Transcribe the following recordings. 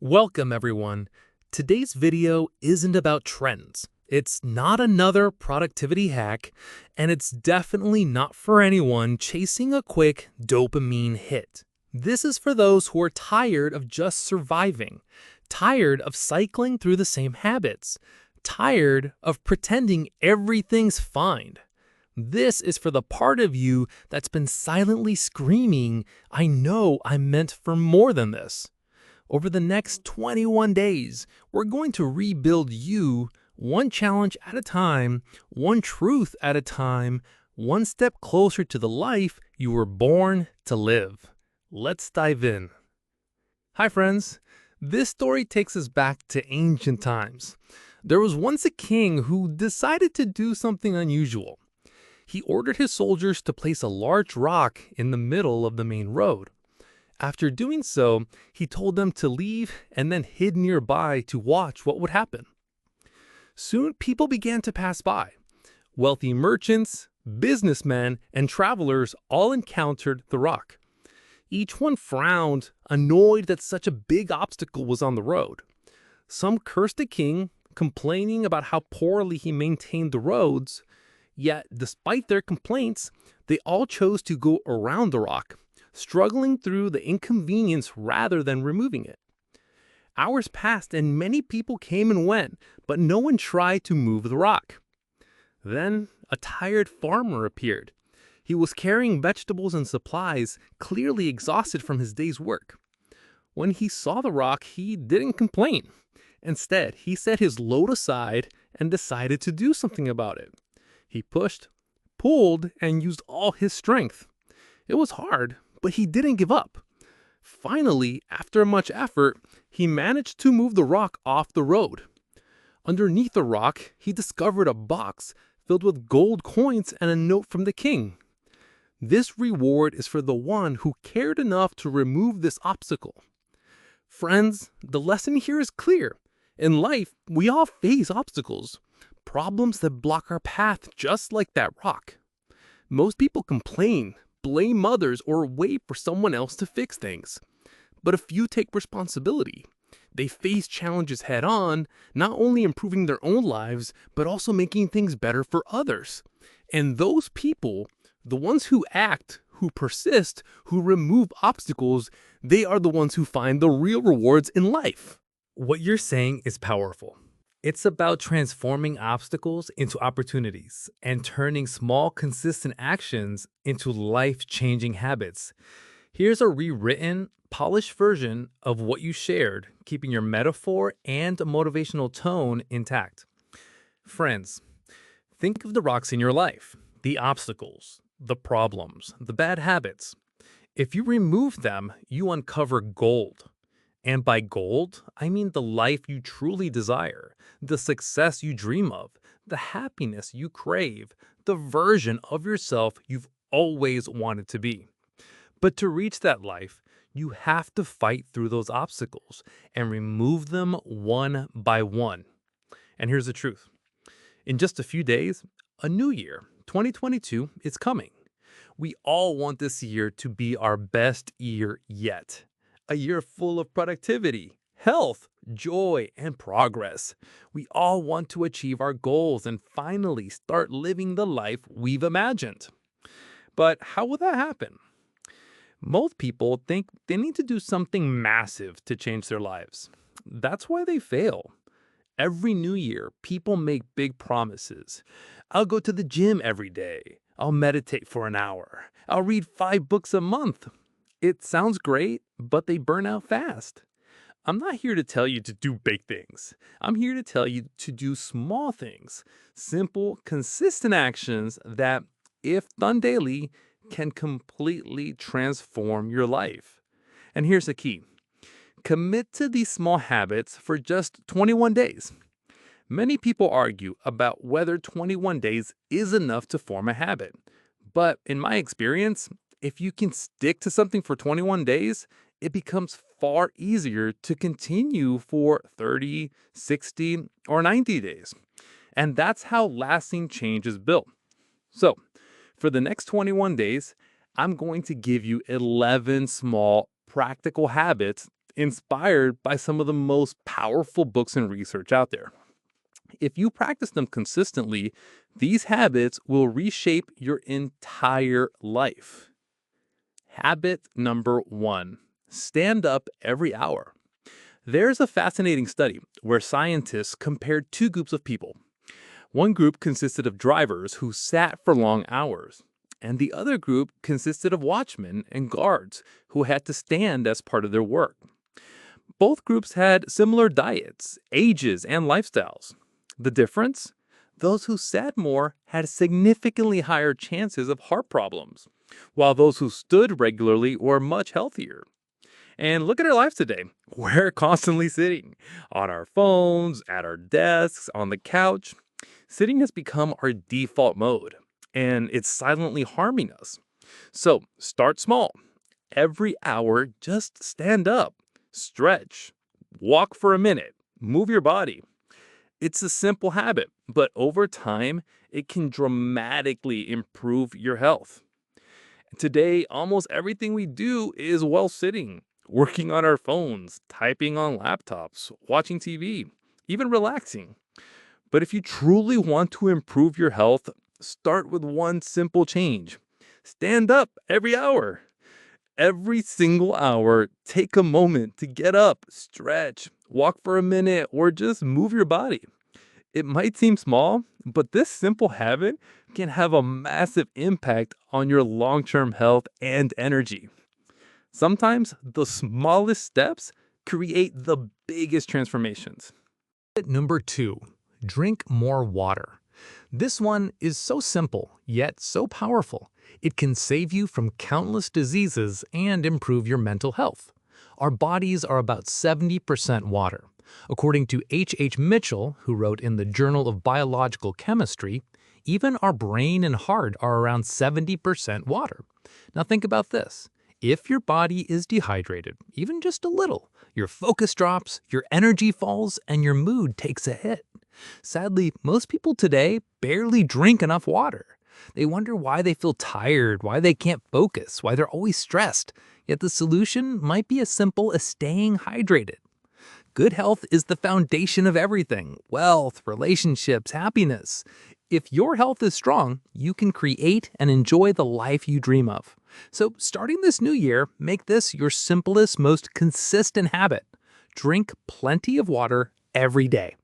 Welcome everyone. Today's video isn't about trends. It's not another productivity hack, and it's definitely not for anyone chasing a quick dopamine hit. This is for those who are tired of just surviving, tired of cycling through the same habits, tired of pretending everything's fine. This is for the part of you that's been silently screaming, "I know I'm meant for more than this." Over the next 21 days, we're going to rebuild you one challenge at a time, one truth at a time, one step closer to the life you were born to live. Let's dive in. Hi friends, this story takes us back to ancient times. There was once a king who decided to do something unusual. He ordered his soldiers to place a large rock in the middle of the main road. After doing so, he told them to leave and then hid nearby to watch what would happen. Soon people began to pass by. Wealthy merchants, businessmen, and travelers all encountered the rock. Each one frowned, annoyed that such a big obstacle was on the road. Some cursed the king, complaining about how poorly he maintained the roads. Yet, despite their complaints, they all chose to go around the rock, struggling through the inconvenience rather than removing it. Hours passed and many people came and went, but no one tried to move the rock. Then a tired farmer appeared. He was carrying vegetables and supplies, clearly exhausted from his day's work. When he saw the rock, he didn't complain. Instead, he set his load aside and decided to do something about it. He pushed, pulled, and used all his strength. It was hard, but he didn't give up. Finally, after much effort, he managed to move the rock off the road. Underneath the rock, he discovered a box filled with gold coins and a note from the king. This reward is for the one who cared enough to remove this obstacle. Friends, the lesson here is clear. In life, we all face obstacles, problems that block our path just like that rock. Most people complain, blame others, or wait for someone else to fix things. But a few take responsibility. They face challenges head on, not only improving their own lives, but also making things better for others. And those people, the ones who act, who persist, who remove obstacles, they are the ones who find the real rewards in life. What you're saying is powerful. It's about transforming obstacles into opportunities and turning small, consistent actions into life-changing habits. Here's a rewritten, polished version of what you shared, keeping your metaphor and motivational tone intact. Friends, think of the rocks in your life, the obstacles, the problems, the bad habits. If you remove them, you uncover gold. And by gold, I mean the life you truly desire, the success you dream of, the happiness you crave, the version of yourself you've always wanted to be. But to reach that life, you have to fight through those obstacles and remove them one by one. And here's the truth. In just a few days, a new year, 2022, is coming. We all want this year to be our best year yet. A year full of productivity, health, joy, and progress. We all want to achieve our goals and finally start living the life we've imagined. But how will that happen? Most people think they need to do something massive to change their lives. That's why they fail. Every new year, people make big promises. I'll go to the gym every day. I'll meditate for an hour. I'll read 5 books a month. It sounds great, but they burn out fast. I'm not here to tell you to do big things. I'm here to tell you to do small things, simple, consistent actions that, if done daily, can completely transform your life. And here's the key. Commit to these small habits for just 21 days. Many people argue about whether 21 days is enough to form a habit. But in my experience, if you can stick to something for 21 days, it becomes far easier to continue for 30, 60, or 90 days. And that's how lasting change is built. So, for the next 21 days, I'm going to give you 11 small, practical habits inspired by some of the most powerful books and research out there. If you practice them consistently, these habits will reshape your entire life. Habit number 1, stand up every hour. There's a fascinating study where scientists compared two groups of people. One group consisted of drivers who sat for long hours, and the other group consisted of watchmen and guards who had to stand as part of their work. Both groups had similar diets, ages, and lifestyles. The difference? Those who sat more had significantly higher chances of heart problems, while those who stood regularly were much healthier. And look at our lives today. We're constantly sitting on our phones, at our desks, on the couch. Sitting has become our default mode, and it's silently harming us. So start small. Every hour, just stand up, stretch, walk for a minute, move your body. It's a simple habit, but over time, it can dramatically improve your health. Today, almost everything we do is while sitting, working on our phones, typing on laptops, watching TV, even relaxing. But if you truly want to improve your health, start with one simple change. Stand up every hour. Every single hour, take a moment to get up, stretch, walk for a minute, or just move your body. It might seem small, but this simple habit can have a massive impact on your long-term health and energy. Sometimes the smallest steps create the biggest transformations. Number 2, drink more water. This one is so simple, yet so powerful. It can save you from countless diseases and improve your mental health. Our bodies are about 70% water. According to H. Mitchell, who wrote in the Journal of Biological Chemistry, even our brain and heart are around 70% water. Now think about this. If your body is dehydrated, even just a little, your focus drops, your energy falls, and your mood takes a hit. Sadly, most people today barely drink enough water. They wonder why they feel tired, why they can't focus, why they're always stressed. Yet the solution might be as simple as staying hydrated. Good health is the foundation of everything: wealth, relationships, happiness. If your health is strong, you can create and enjoy the life you dream of. So starting this new year, make this your simplest, most consistent habit. Drink plenty of water every day.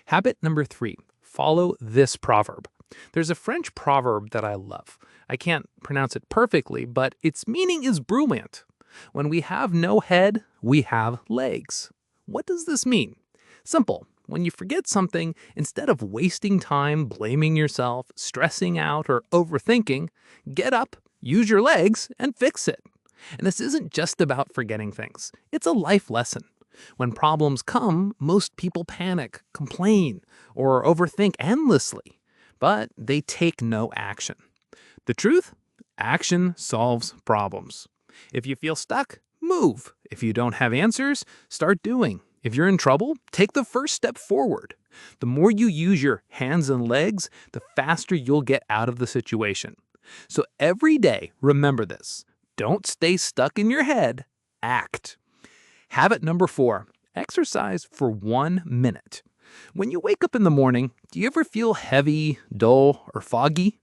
Habit number 3, follow this proverb. There's a French proverb that I love. I can't pronounce it perfectly, but its meaning is brilliant. When we have no head, we have legs. What does this mean? Simple. When you forget something, instead of wasting time blaming yourself, stressing out, or overthinking, get up, use your legs, and fix it. And this isn't just about forgetting things. It's a life lesson. When problems come, most people panic, complain, or overthink endlessly, but they take no action. The truth? Action solves problems. If you feel stuck, move. If you don't have answers, start doing. If you're in trouble, take the first step forward. The more you use your hands and legs, the faster you'll get out of the situation. So every day, remember this. Don't stay stuck in your head. Act. Habit number 4, exercise for 1 minute. When you wake up in the morning, do you ever feel heavy, dull, or foggy?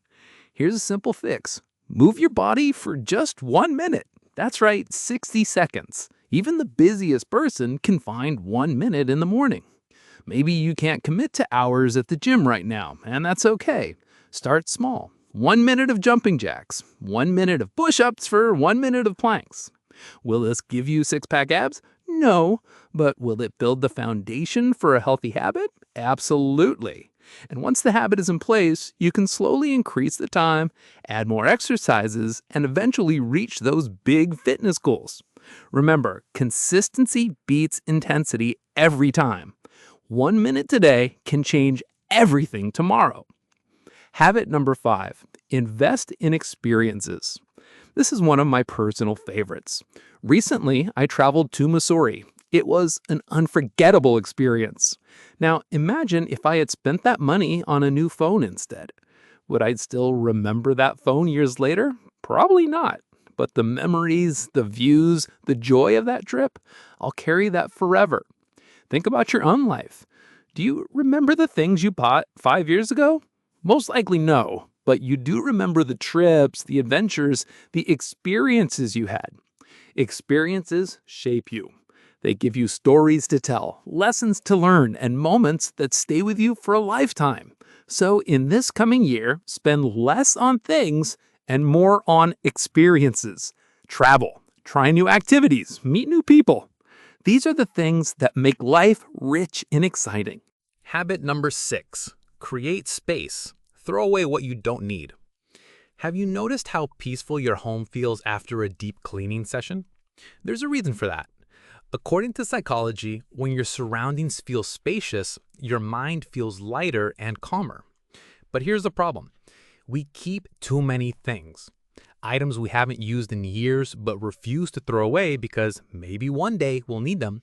Here's a simple fix. Move your body for just 1 minute. That's right, 60 seconds. Even the busiest person can find 1 minute in the morning. Maybe you can't commit to hours at the gym right now, and that's okay. Start small. 1 minute of jumping jacks, 1 minute of push-ups for 1 minute of planks. Will this give you six-pack abs? No. But will it build the foundation for a healthy habit? Absolutely. And once the habit is in place, you can slowly increase the time, add more exercises, and eventually reach those big fitness goals. Remember, consistency beats intensity every time. 1 minute today can change everything tomorrow. Habit number 5, invest in experiences. This is one of my personal favorites. Recently, I traveled to Missouri. It was an unforgettable experience. Now, imagine if I had spent that money on a new phone instead. Would I still remember that phone years later? Probably not. but the memories, the views, the joy of that trip, I'll carry that forever. Think about your own life. Do you remember the things you bought 5 years ago? Most likely no, but you do remember the trips, the adventures, the experiences you had. Experiences shape you. They give you stories to tell, lessons to learn, and moments that stay with you for a lifetime. So in this coming year, spend less on things and more on experiences. Travel, try new activities, meet new people. These are the things that make life rich and exciting. Habit number 6, create space. Throw away what you don't need. Have you noticed how peaceful your home feels after a deep cleaning session? There's a reason for that. According to psychology, when your surroundings feel spacious, your mind feels lighter and calmer. But here's the problem. We keep too many things. Items we haven't used in years but refuse to throw away because maybe one day we'll need them.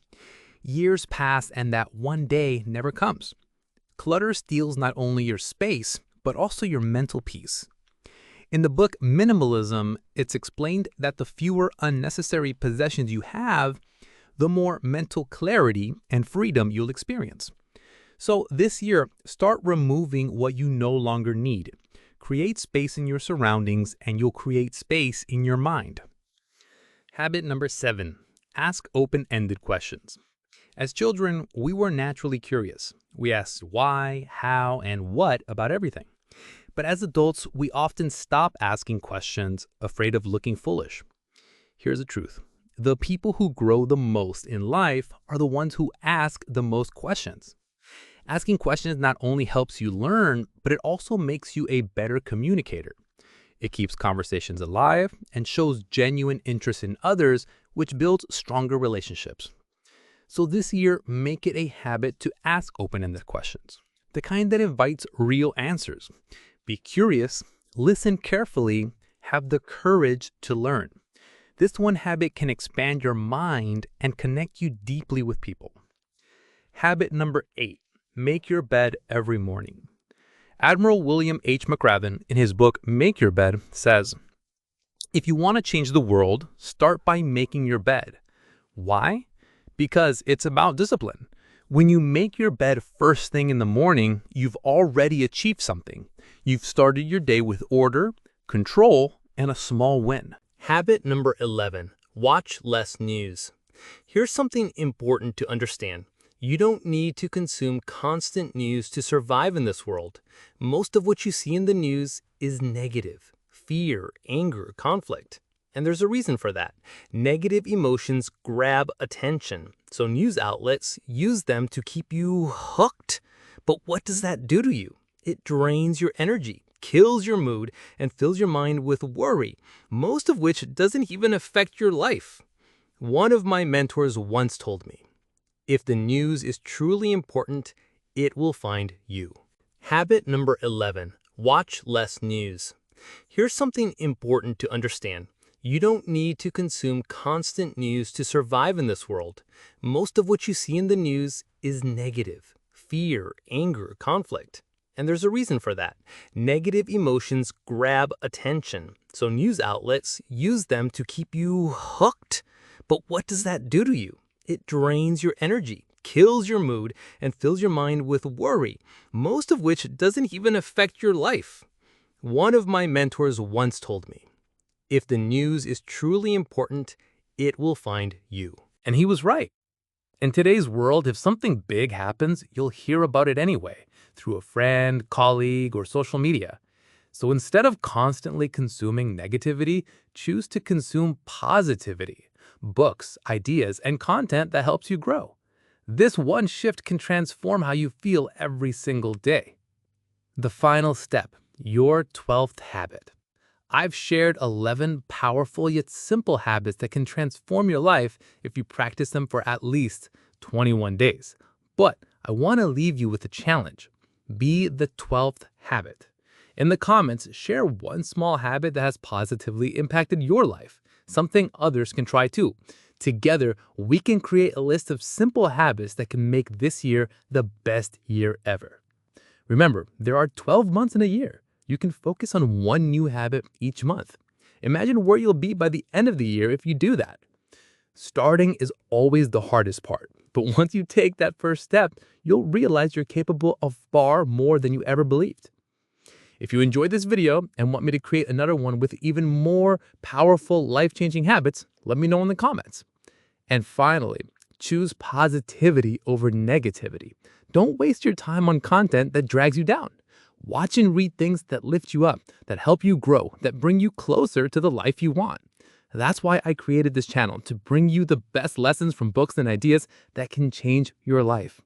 Years pass and that one day never comes. Clutter steals not only your space, but also your mental peace. In the book Minimalism, it's explained that the fewer unnecessary possessions you have, the more mental clarity and freedom you'll experience. So this year, start removing what you no longer need. Create space in your surroundings and you'll create space in your mind. Habit number 7, ask open-ended questions. As children, we were naturally curious. We asked why, how, and what about everything. But as adults, we often stop asking questions, afraid of looking foolish. Here's the truth. The people who grow the most in life are the ones who ask the most questions. Asking questions not only helps you learn, but it also makes you a better communicator. It keeps conversations alive and shows genuine interest in others, which builds stronger relationships. So this year, make it a habit to ask open-ended questions, the kind that invites real answers. Be curious, listen carefully, have the courage to learn. This one habit can expand your mind and connect you deeply with people. Habit number 8, make your bed every morning. Admiral William H. McRaven, in his book Make Your Bed, says, if you want to change the world, start by making your bed. Why? Because it's about discipline. When you make your bed first thing in the morning, you've already achieved something. You've started your day with order, control, and a small win. Habit number 11, watch less news. Here's something important to understand. You don't need to consume constant news to survive in this world. Most of what you see in the news is negative. Fear, anger, conflict. And there's a reason for that. Negative emotions grab attention. So news outlets use them to keep you hooked. But what does that do to you? It drains your energy, kills your mood, and fills your mind with worry, most of which doesn't even affect your life. One of my mentors once told me, if the news is truly important, it will find you. Habit number 11, watch less news. Here's something important to understand. You don't need to consume constant news to survive in this world. Most of what you see in the news is negative. Fear, anger, conflict. And there's a reason for that. Negative emotions grab attention. So news outlets use them to keep you hooked. But what does that do to you? It drains your energy, kills your mood, and fills your mind with worry, most of which doesn't even affect your life. One of my mentors once told me, if the news is truly important, it will find you. And he was right. In today's world, if something big happens, you'll hear about it anyway, through a friend, colleague, or social media. So instead of constantly consuming negativity, choose to consume positivity, books, ideas, and content that helps you grow. This one shift can transform how you feel every single day. The final step, your 12th habit. I've shared 11 powerful yet simple habits that can transform your life if you practice them for at least 21 days. But I want to leave you with a challenge. Be the 12th habit. In the comments, share one small habit that has positively impacted your life, something others can try too. Together, we can create a list of simple habits that can make this year the best year ever. Remember, there are 12 months in a year. You can focus on one new habit each month. Imagine where you'll be by the end of the year if you do that. Starting is always the hardest part, but once you take that first step, you'll realize you're capable of far more than you ever believed. If you enjoyed this video and want me to create another one with even more powerful, life-changing habits, let me know in the comments. And finally, choose positivity over negativity. Don't waste your time on content that drags you down. Watch and read things that lift you up, that help you grow, that bring you closer to the life you want. That's why I created this channel, to bring you the best lessons from books and ideas that can change your life.